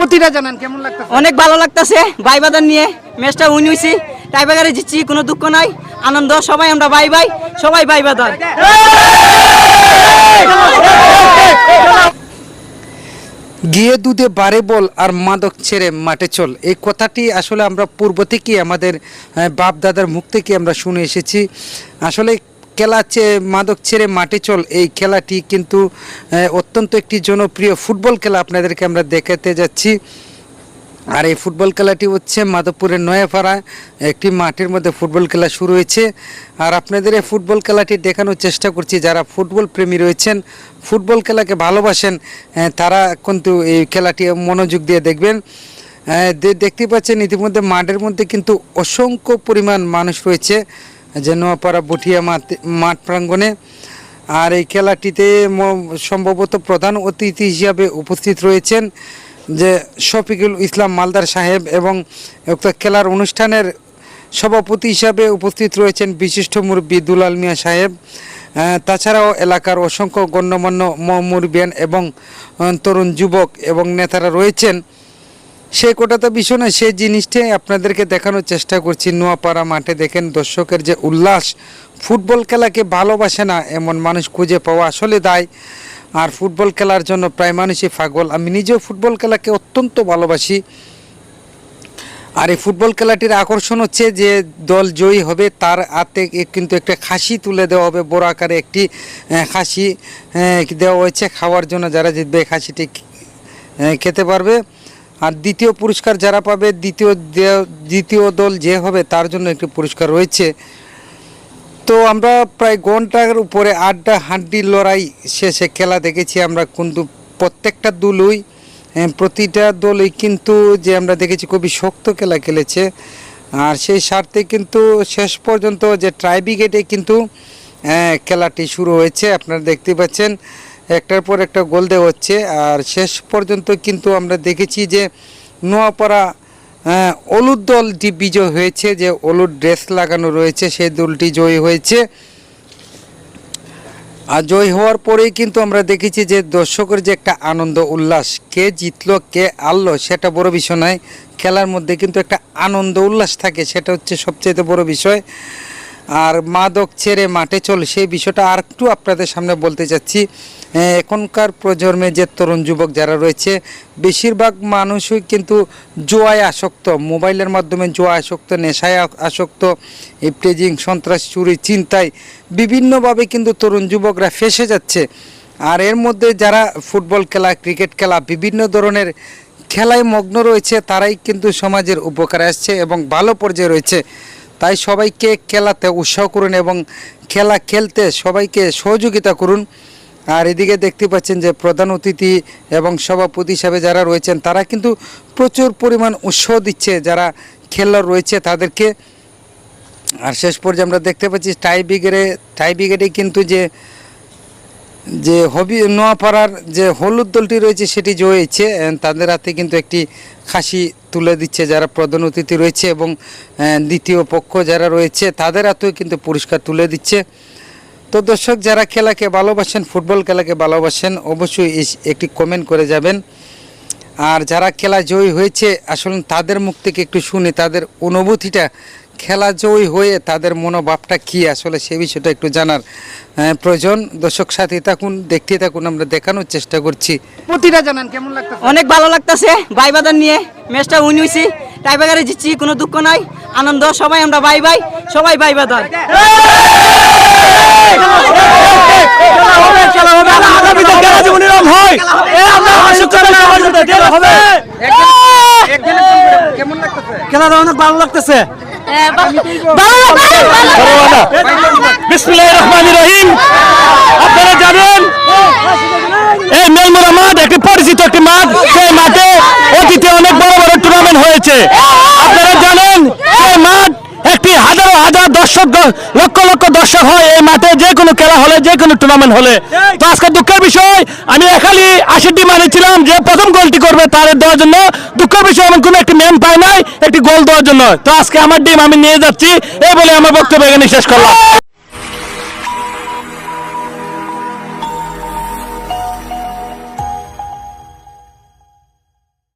প্রতিটা জানান কেমন লাগতেছে? অনেক ভালো লাগতেছে। ভাই বাদার নিয়ে ম্যাচটা উইন হইছি, টাইব্রেকারে জিতছি, কোনো দুঃখ নাই, আনন্দ। সবাই আমরা ভাই ভাই, সবাই ভাই বাদার। গিয়ে দুধে বাড়ে বল আর মাদক ছেড়ে মাঠে চল, এই কথাটি আসলে আমরা পূর্ব থেকে আমাদের বাপ দাদার মুখ থেকে আমরা শুনে এসেছি। আসলে খেলা মাদক ছেড়ে মাঠে চল এই খেলাটি কিন্তু অত্যন্ত একটি জনপ্রিয় ফুটবল খেলা আপনাদেরকে আমরা দেখাতে যাচ্ছি। আর এই ফুটবল খেলাটি হচ্ছে মাধবপুরের নয়াপাড়া একটি মাঠের মধ্যে ফুটবল খেলা শুরু হয়েছে। আর আপনাদের এই ফুটবল খেলাটি দেখানোর চেষ্টা করছি, যারা ফুটবল প্রেমী রয়েছেন, ফুটবল খেলাকে ভালোবাসেন, তারা কিন্তু এই খেলাটি মনোযোগ দিয়ে দেখবেন। দেখতে পাচ্ছেন ইতিমধ্যে মাঠের মধ্যে কিন্তু অসংখ্য পরিমাণ মানুষ রয়েছে, যে নোয়াপাড়া বটিয়া মাঠ প্রাঙ্গণে। আর এই খেলাটিতে সম্ভবত প্রধান অতিথি হিসাবে উপস্থিত রয়েছেন যে শফিকুল ইসলাম মালদার সাহেব, এবং উক্ত খেলার অনুষ্ঠানের সভাপতি হিসাবে উপস্থিত রয়েছেন বিশিষ্ট মুরব্বী দুলাল মিয়া সাহেব। তাছাড়াও এলাকার অসংখ্য গণ্যমান্য মুরব্বিয়ান এবং তরুণ যুবক এবং নেতারা রয়েছেন। সেই কোটাতে বিষয় না, সেই জিনিসটাই আপনাদেরকে দেখানোর চেষ্টা করছি। নোয়াপাড়া মাঠে দেখেন দর্শকের যে উল্লাস, ফুটবল খেলাকে ভালোবাসে না এমন মানুষ খুঁজে পাওয়া আসলে দায়। আর ফুটবল খেলার জন্য প্রায় মানুষই পাগল। আমি নিজেও ফুটবল খেলাকে অত্যন্ত ভালোবাসি। আর এই ফুটবল খেলাটির আকর্ষণ হচ্ছে যে দল জয়ী হবে তার হাতে কিন্তু একটা খাসি তুলে দেওয়া হবে, বড় আকারে একটি খাসি দেওয়া হয়েছে খাওয়ার জন্য। যারা জিতবে খাসিটি খেতে পারবে। আর দ্বিতীয় পুরস্কার যারা পাবে, দ্বিতীয় দল যে হবে তার জন্য একটি পুরস্কার রয়েছে। তো আমরা প্রায় ঘন্টার উপরে আড্ডা হাড্ডির লড়াই শেষে খেলা দেখেছি আমরা, কিন্তু প্রত্যেকটা প্রতিটা দলই কিন্তু যে আমরা দেখেছি খুবই শক্ত খেলা খেলেছে। আর সেই স্বার্থে কিন্তু শেষ পর্যন্ত যে ট্রাইব্রেকারে কিন্তু খেলাটি শুরু হয়েছে। আপনারা দেখতে পাচ্ছেন একটার পর একটা গোল দেওয়া হচ্ছে। আর শেষ পর্যন্ত কিন্তু আমরা দেখেছি যে নোয়াপাড়া হলুদ দলটি বিজয় হয়েছে, যে হলুদ ড্রেস লাগানো রয়েছে সেই দলটি জয়ী হয়েছে। আর জয় হওয়ার পরেই কিন্তু আমরা দেখেছি যে দর্শকের যে একটা আনন্দ উল্লাস, কে জিতলো কে হারলো সেটা বড় বিষয় নয়, খেলার মধ্যে কিন্তু একটা আনন্দ উল্লাস থাকে, সেটা হচ্ছে সবচেয়ে বড় বিষয়। আর মাদক ছেড়ে মাঠে চল সেই বিষয়টা আর একটু আপনাদের সামনে বলতে চাচ্ছি। এখনকার প্রজন্মে যে তরুণ যুবক যারা রয়েছে, বেশিরভাগ মানুষই কিন্তু জুয়ায় আসক্ত, মোবাইলের মাধ্যমে জুয়া আসক্ত, নেশায় আসক্ত, ইফটেজিং, সন্ত্রাস, চুরি, চিন্তায় বিভিন্নভাবে কিন্তু তরুণ যুবকরা ফেঁসে যাচ্ছে। আর এর মধ্যে যারা ফুটবল খেলা, ক্রিকেট খেলা, বিভিন্ন ধরনের খেলায় মগ্ন রয়েছে, তারাই কিন্তু সমাজের উপকারে আসছে এবং ভালো পর্যায়ে রয়েছে। তাই সবাইকে খেলাতে উৎসাহ করুন এবং খেলা খেলতে সবাইকে সহযোগিতা করুন। আর এদিকে দেখতে পাচ্ছেন যে প্রধান অতিথি এবং সভাপতি হিসাবে যারা রয়েছেন তারা কিন্তু প্রচুর পরিমাণ উৎসাহ দিচ্ছে যারা খেলোয়াড় রয়েছে তাদেরকে। আর শেষ পর্যায়ে আমরা দেখতে পাচ্ছি টাইব্রেকারে কিন্তু যে নোয়াপাড়ার যে হলুদ দলটি রয়েছে সেটি জয় হয়েছে। তাদের হাতে কিন্তু একটি খাসি তুলে দিচ্ছে যারা প্রধান অতিথি রয়েছে, এবং দ্বিতীয় পক্ষ যারা রয়েছে তাদের হাতেও কিন্তু পুরস্কার তুলে দিচ্ছে। তো দর্শক, যারা খেলাকে ভালোবাসেন, ফুটবল খেলাকে ভালোবাসেন, অবশ্যই একটি কমেন্ট করে যাবেন। আর যারা খেলা জয়ী হয়েছে আসলে তাদের মুখ থেকে একটু শুনি তাদের অনুভূতিটা, খেলা জয়ী হয়ে তাদের মনোভাবটা কি, আসলে সেই বিষয়টা একটু জানার প্রয়োজন। দর্শক সাথে থাকুন, দেখতে থাকুন, আমরা দেখানোর চেষ্টা করছি। প্রতিটা জানান কেমন লাগতেছে? অনেক ভালো লাগতেছে। ভাই বাদার নিয়ে ম্যাচটা উইন হইছি, টাইব্রেকারে জিতছি, কোনো দুঃখ নাই, আনন্দ। সবাই আমরা ভাই ভাই, সবাই ভাই বাদার। খেলাটা অনেক ভালো লাগতেছে। বিসমিল্লাহির রহমানির রহিম। আপনারা জানেন এই মেলমুরা মাঠ একটি পরিচিত একটি মাঠ, সেই মাঠে অতীতে অনেক বড় বড় টুর্নামেন্ট হয়েছে। আপনারা জানেন এই মাঠ একটি হাজার হাজার দর্শক, লক্ষ লক্ষ দর্শক হয় এই মাঠে, যে কোনো খেলা হলে, যে কোনো টুর্নামেন্ট হলে। তো আজকে দুঃখের বিষয়, আমি একালি 80টি মানেছিলাম যে প্রথম গোলটি করবে তার দেওয়ার জন্য। দুঃখের বিষয় এমন কোনো একটি ম্যান পায় নাই একটি গোল দেওয়ার জন্য। তো আজকে আমার টিম আমি নিয়ে যাচ্ছি, এই বলে আমার বক্তব্য এখানে শেষ করলাম।